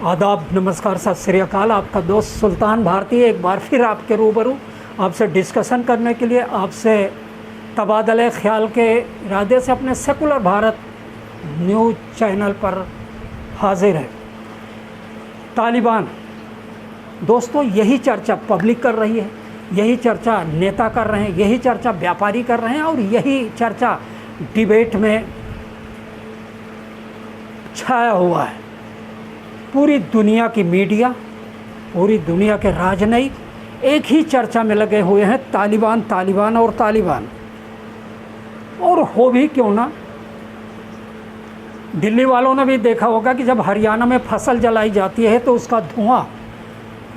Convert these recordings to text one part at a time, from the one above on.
आदाब, नमस्कार, सत श्री अकाल। आपका दोस्त सुल्तान भारती एक बार फिर आपके रूबरू आपसे डिस्कशन करने के लिए, आपसे तबादले ख्याल के इरादे से अपने सेकुलर भारत न्यूज़ चैनल पर हाजिर है। तालिबान दोस्तों, यही चर्चा पब्लिक कर रही है, यही चर्चा नेता कर रहे हैं, यही चर्चा व्यापारी कर रहे हैं और यही चर्चा डिबेट में छाया हुआ है। पूरी दुनिया की मीडिया, पूरी दुनिया के राजनयिक एक ही चर्चा में लगे हुए हैं, तालिबान तालिबान और तालिबान। और हो भी क्यों ना, दिल्ली वालों ने भी देखा होगा कि जब हरियाणा में फसल जलाई जाती है तो उसका धुआं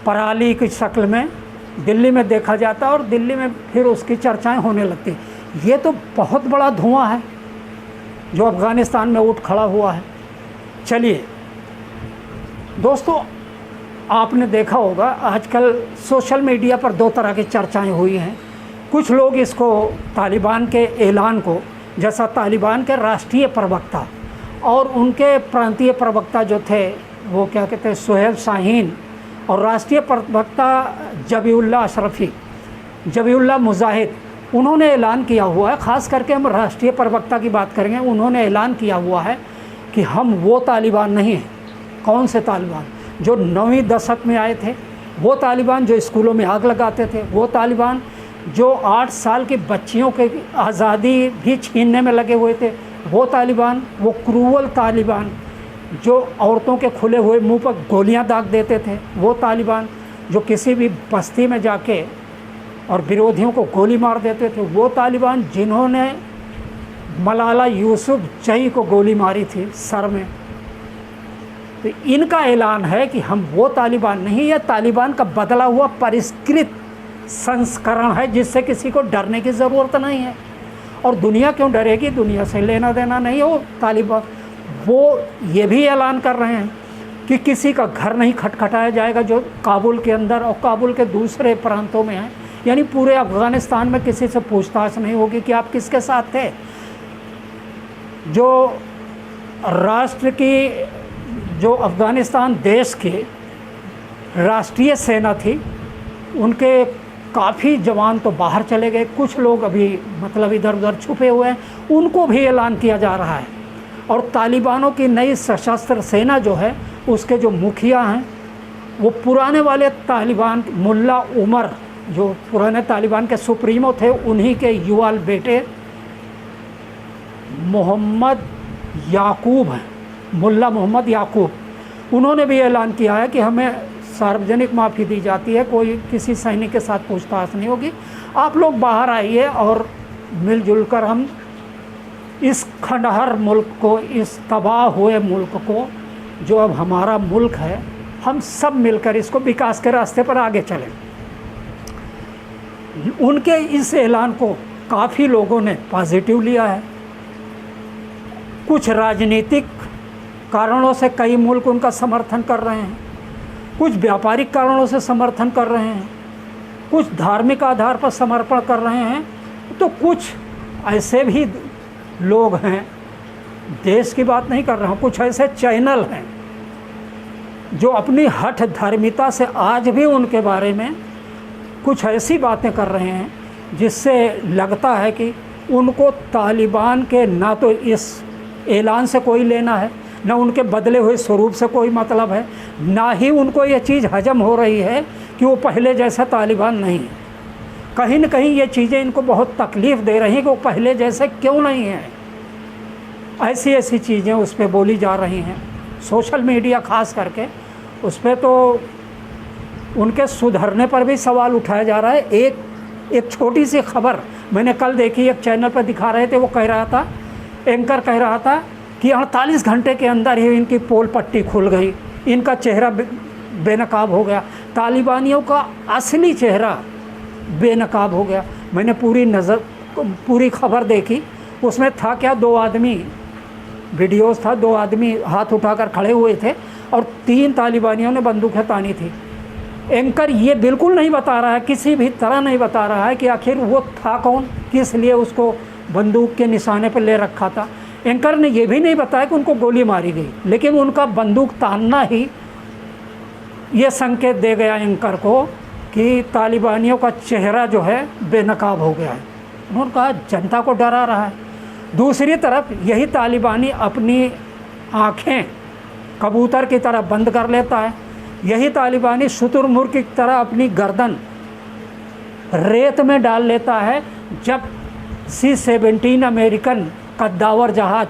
पराली की शक्ल में दिल्ली में देखा जाता है और दिल्ली में फिर उसकी चर्चाएं होने लगती। ये तो बहुत बड़ा धुआं है जो अफ़गानिस्तान में उठ खड़ा हुआ है। चलिए दोस्तों, आपने देखा होगा आजकल सोशल मीडिया पर दो तरह की चर्चाएं हुई हैं। कुछ लोग इसको तालिबान के ऐलान को, जैसा तालिबान के राष्ट्रीय प्रवक्ता और उनके प्रांतीय प्रवक्ता जो थे वो क्या कहते हैं, सुहेल शाहीन, और राष्ट्रीय प्रवक्ता जबीउल्लाह अशरफी, जबीउल्लाह मुजाहिद, उन्होंने ऐलान किया हुआ है। ख़ास करके हम राष्ट्रीय प्रवक्ता की बात करेंगे। उन्होंने ऐलान किया हुआ है कि हम वो तालिबान नहीं हैं। कौन से तालिबान? जो 9वीं दशक में आए थे, वो तालिबान जो स्कूलों में आग लगाते थे, वो तालिबान जो 8 साल की बच्चियों के आज़ादी भी छीनने में लगे हुए थे, वो तालिबान, वो क्रूअल तालिबान जो औरतों के खुले हुए मुंह पर गोलियां दाग देते थे, वो तालिबान जो किसी भी बस्ती में जाके और विरोधियों को गोली मार देते थे, वो तालिबान जिन्होंने मलाला यूसुफजई को गोली मारी थी सर में। तो इनका ऐलान है कि हम वो तालिबान नहीं, है तालिबान का बदला हुआ परिष्कृत संस्करण है जिससे किसी को डरने की ज़रूरत नहीं है। और दुनिया क्यों डरेगी? दुनिया से लेना देना नहीं है वो तालिबान। वो ये भी ऐलान कर रहे हैं कि किसी का घर नहीं खटखटाया जाएगा जो काबुल के अंदर और काबुल के दूसरे प्रांतों में है, यानी पूरे अफ़गानिस्तान में किसी से पूछताछ नहीं होगी कि आप किसके साथ थे। जो राष्ट्र की, जो अफ़गानिस्तान देश की राष्ट्रीय सेना थी, उनके काफ़ी जवान तो बाहर चले गए, कुछ लोग अभी मतलब इधर उधर छुपे हुए हैं, उनको भी ऐलान किया जा रहा है। और तालिबानों की नई सशस्त्र सेना जो है, उसके जो मुखिया हैं वो पुराने वाले तालिबान मुल्ला उमर, जो पुराने तालिबान के सुप्रीमो थे, उन्हीं के युवा बेटे मोहम्मद याकूब हैं, मुल्ला मोहम्मद याकूब। उन्होंने भी ऐलान किया है कि हमें सार्वजनिक माफ़ी दी जाती है, कोई किसी सैनिक के साथ पूछताछ नहीं होगी, आप लोग बाहर आइए और मिलजुल कर हम इस खंडहर मुल्क को, इस तबाह हुए मुल्क को, जो अब हमारा मुल्क है, हम सब मिलकर इसको विकास के रास्ते पर आगे चलें। उनके इस ऐलान को काफ़ी लोगों ने पॉजिटिव लिया है। कुछ राजनीतिक कारणों से कई मुल्क उनका समर्थन कर रहे हैं, कुछ व्यापारिक कारणों से समर्थन कर रहे हैं, कुछ धार्मिक आधार पर समर्पण कर रहे हैं, तो कुछ ऐसे भी लोग हैं, देश की बात नहीं कर रहा हूँ, कुछ ऐसे चैनल हैं जो अपनी हठ धर्मिता से आज भी उनके बारे में कुछ ऐसी बातें कर रहे हैं जिससे लगता है कि उनको तालिबान के ना तो इस ऐलान से कोई लेना है, ना उनके बदले हुए स्वरूप से कोई मतलब है, ना ही उनको ये चीज़ हजम हो रही है कि वो पहले जैसा तालिबान नहीं है। कहीं न कहीं ये चीज़ें इनको बहुत तकलीफ़ दे रही हैं कि वो पहले जैसे क्यों नहीं है। ऐसी ऐसी चीज़ें उस पर बोली जा रही हैं, सोशल मीडिया ख़ास करके उस पर तो उनके सुधरने पर भी सवाल उठाया जा रहा है। एक छोटी सी खबर मैंने कल देखी, एक चैनल पर दिखा रहे थे, वो कह रहा था, एंकर कह रहा था कि 48 घंटे के अंदर ही इनकी पोल पट्टी खुल गई, इनका चेहरा बेनकाब हो गया, तालिबानियों का असली चेहरा बेनकाब हो गया। मैंने पूरी खबर देखी, उसमें था क्या, 2 आदमी, वीडियोस था, 2 आदमी हाथ उठाकर खड़े हुए थे और 3 तालिबानियों ने बंदूकें तानी थी। एंकर ये बिल्कुल नहीं बता रहा है, किसी भी तरह नहीं बता रहा है कि आखिर वो था कौन, किस लिए उसको बंदूक के निशाने पर ले रखा था। एंकर ने यह भी नहीं बताया कि उनको गोली मारी गई, लेकिन उनका बंदूक तानना ही ये संकेत दे गया एंकर को कि तालिबानियों का चेहरा जो है बेनकाब हो गया है। उन्होंने कहा जनता को डरा रहा है। दूसरी तरफ यही तालिबानी अपनी आँखें कबूतर की तरह बंद कर लेता है। यही तालिबानी शुतुरमुर्ग की तरह अपनी गर्दन रेत में डाल लेता है जब C-17 अमेरिकन कद्दावर जहाज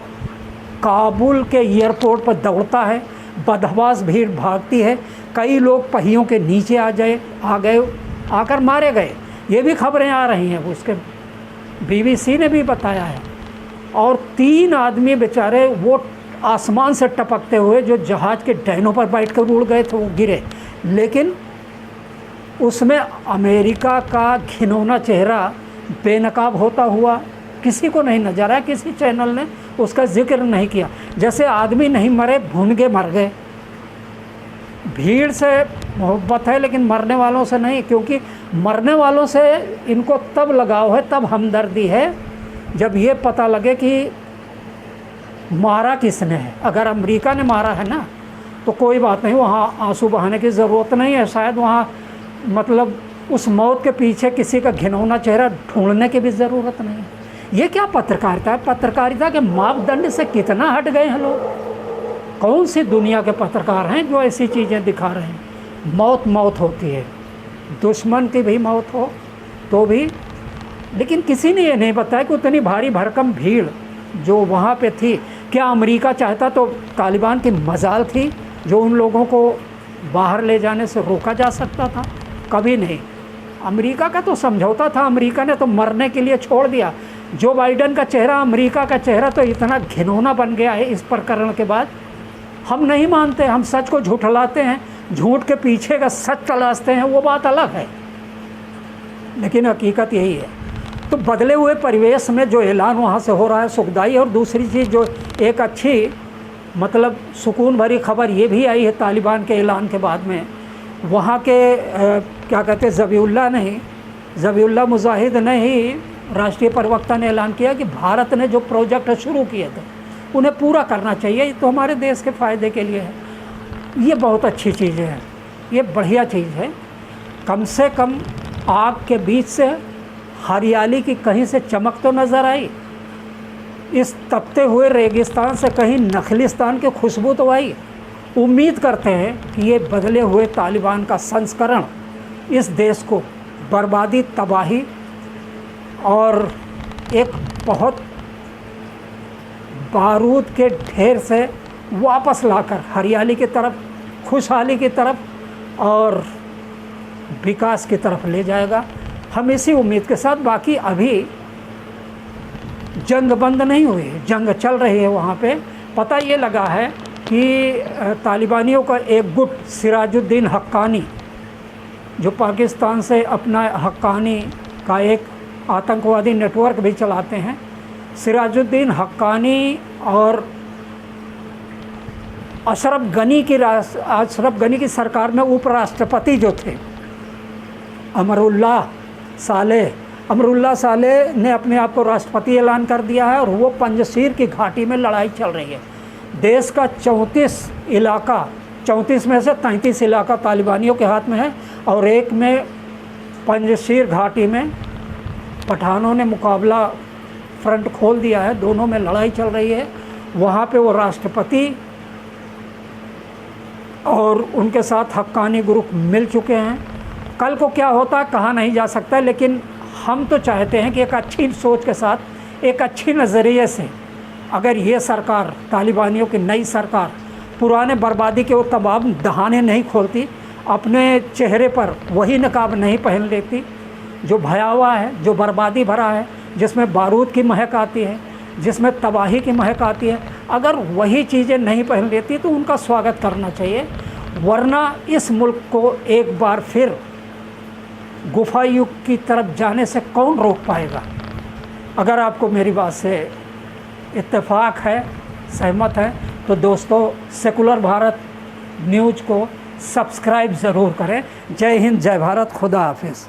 काबुल के एयरपोर्ट पर दौड़ता है। बदहवास भीड़ भागती है, कई लोग पहियों के नीचे आकर मारे गए। ये भी खबरें आ रही हैं, उसके BBC ने भी बताया है। और 3 आदमी बेचारे वो आसमान से टपकते हुए जो जहाज़ के डैनों पर बैठकर उड़ गए थे वो गिरे, लेकिन उसमें अमेरिका का घिनौना चेहरा बेनकाब होता हुआ किसी को नहीं नजर आया। किसी चैनल ने उसका जिक्र नहीं किया। जैसे आदमी नहीं मरे, भूनगे मर गए। भीड़ से मोहब्बत है लेकिन मरने वालों से नहीं, क्योंकि मरने वालों से इनको तब लगाव है, तब हमदर्दी है जब ये पता लगे कि मारा किसने है। अगर अमेरिका ने मारा है ना तो कोई बात नहीं, वहाँ आंसू बहाने की ज़रूरत नहीं है। शायद वहाँ मतलब उस मौत के पीछे किसी का घिनौना चेहरा ढूंढने की भी ज़रूरत नहीं है। ये क्या पत्रकारिता है? पत्रकारिता के मापदंड से कितना हट गए हैं लोग। कौन सी दुनिया के पत्रकार हैं जो ऐसी चीज़ें दिखा रहे हैं? मौत मौत होती है, दुश्मन की भी मौत हो तो भी। लेकिन किसी ने ये नहीं बताया कि उतनी भारी भरकम भीड़ जो वहाँ पे थी, क्या अमेरिका चाहता तो तालिबान की मजाल थी जो उन लोगों को बाहर ले जाने से रोका जा सकता था? कभी नहीं। अमेरिका का तो समझौता था, अमेरिका ने तो मरने के लिए छोड़ दिया। जो बाइडेन का चेहरा, अमेरिका का चेहरा तो इतना घिनौना बन गया है इस प्रकरण के बाद। हम नहीं मानते, हम सच को झूठलाते हैं, झूठ के पीछे का सच तलाशते हैं, वो बात अलग है, लेकिन हकीकत यही है। तो बदले हुए परिवेश में जो ऐलान वहाँ से हो रहा है सुखदाई। और दूसरी चीज़ जो एक अच्छी मतलब सुकून भरी खबर ये भी आई है तालिबान के ऐलान के बाद में, वहाँ के क्या कहते हैं ज़बीउल्लाह मुजाहिद ने ही, राष्ट्रीय प्रवक्ता ने ऐलान किया कि भारत ने जो प्रोजेक्ट शुरू किए थे उन्हें पूरा करना चाहिए, ये तो हमारे देश के फ़ायदे के लिए है। ये बहुत अच्छी चीज़ है, ये बढ़िया चीज़ है। कम से कम आग के बीच से हरियाली की कहीं से चमक तो नज़र आई, इस तपते हुए रेगिस्तान से कहीं नखलिस्तान की खुशबू तो आई। उम्मीद करते हैं कि ये बदले हुए तालिबान का संस्करण इस देश को बर्बादी, तबाही और एक बहुत बारूद के ढेर से वापस लाकर हरियाली की तरफ, खुशहाली की तरफ और विकास की तरफ ले जाएगा। हम इसी उम्मीद के साथ, बाकी अभी जंग बंद नहीं हुई है, जंग चल रही है वहाँ पे। पता ये लगा है कि तालिबानियों का एक गुट सिराजुद्दीन हक्कानी, जो पाकिस्तान से अपना हक्कानी का एक आतंकवादी नेटवर्क भी चलाते हैं, सिराजुद्दीन हक्कानी और अशरफ गनी की सरकार में उपराष्ट्रपति जो थे अमरुल्लाह सालेह ने अपने आप को राष्ट्रपति ऐलान कर दिया है। और वो पंजशीर की घाटी में लड़ाई चल रही है। देश का 34 में से 33 इलाका तालिबानियों के हाथ में है और एक में पंजशीर घाटी में पठानों ने मुकाबला फ्रंट खोल दिया है, दोनों में लड़ाई चल रही है। वहाँ पे वो राष्ट्रपति और उनके साथ हक्कानी ग्रुप मिल चुके हैं। कल को क्या होता है कहा नहीं जा सकता, लेकिन हम तो चाहते हैं कि एक अच्छी सोच के साथ, एक अच्छी नज़रिए से अगर ये सरकार, तालिबानियों की नई सरकार, पुराने बर्बादी के वो तमाम दहाने नहीं खोलती, अपने चेहरे पर वही नकाब नहीं पहन लेती जो भयावह है, जो बर्बादी भरा है, जिसमें बारूद की महक आती है, जिसमें तबाही की महक आती है, अगर वही चीज़ें नहीं पहन लेती तो उनका स्वागत करना चाहिए। वरना इस मुल्क को एक बार फिर गुफा युग की तरफ जाने से कौन रोक पाएगा। अगर आपको मेरी बात से इत्तेफाक है, सहमत है, तो दोस्तों सेकुलर भारत न्यूज़ को सब्सक्राइब ज़रूर करें। जय हिंद, जय भारत, खुदा हाफिज़।